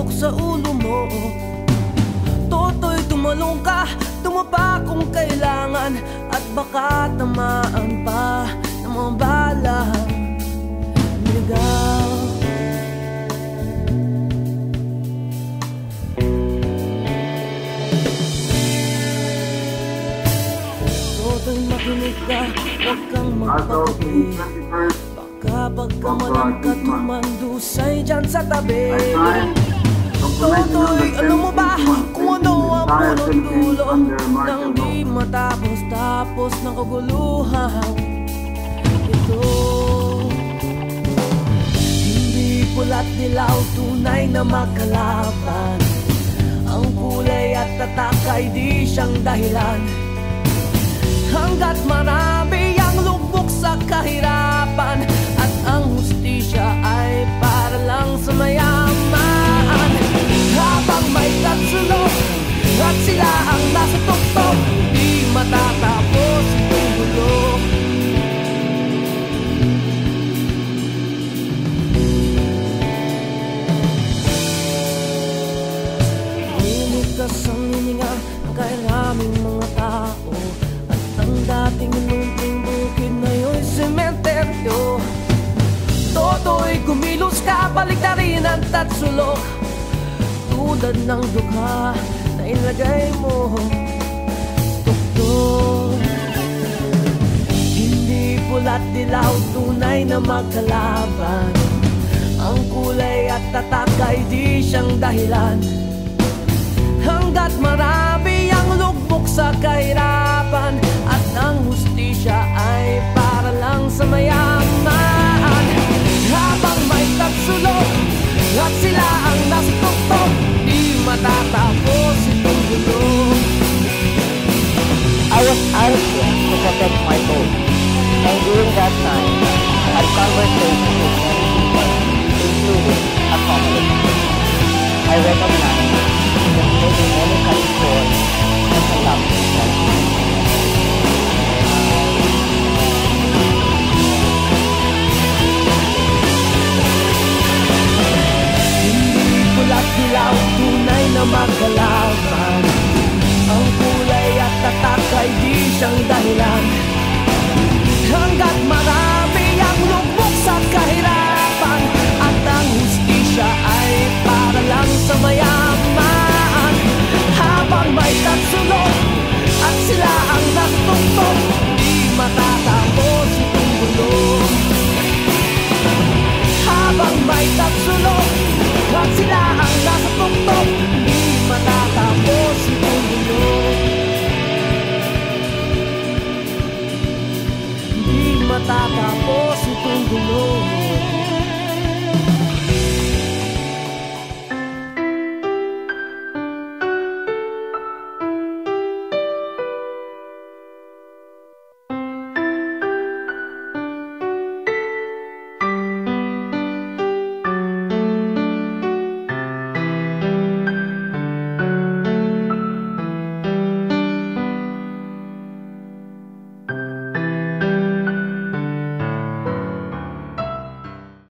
putok sa ulo mo. Toto'y tumalong ka, tumapa kung kailangan, at baka tamaan pa ng mga balang niligaw. Toto'y makinig ka, huwag kang magpakapi. Baka pagkamalang ka tumandusay dyan sa tabi. Toto'y alam mo ba kung ano ang punot dulo nang di matapos-tapos ng kaguluhan ito? Hindi pula't dilaw, tunay na makalaban. Ang kulay at tatak ay di siyang dahilan. Hanggat marami ang lubog sa kahirapan, at ang hustisya ay para lang sa mayaman. Habang may tatsulok at sila ang nasa tuktok, di matatapos itong gulo. Limitas ang hininga ng kairaming mga tao, at ang dating munting bukid ngayon'y sementeryo. Toto'y kumilos ka, baliktarin ang tatsulok, tulad ng dukha na ilagay mo tuktok. Hindi pula't dilaw, tunay na magkalaban. Ang kulay at tatak ay di siyang dahilan. Hanggat marami ang lugmok sa kahirapan, at ang hustisya ay para lang sa mayaman. Habang may tatsulok at sila ang nasa tuktok, di matatapos itong gulo. I was asking to protect my boat, and during that time, I had conversations with many people, including a communist. I recognized that maybe many countries forward as a love of Pula't dilaw, tunay na magkalaban. Ang kulay at tatak ay di siyang dahilan. Hanggat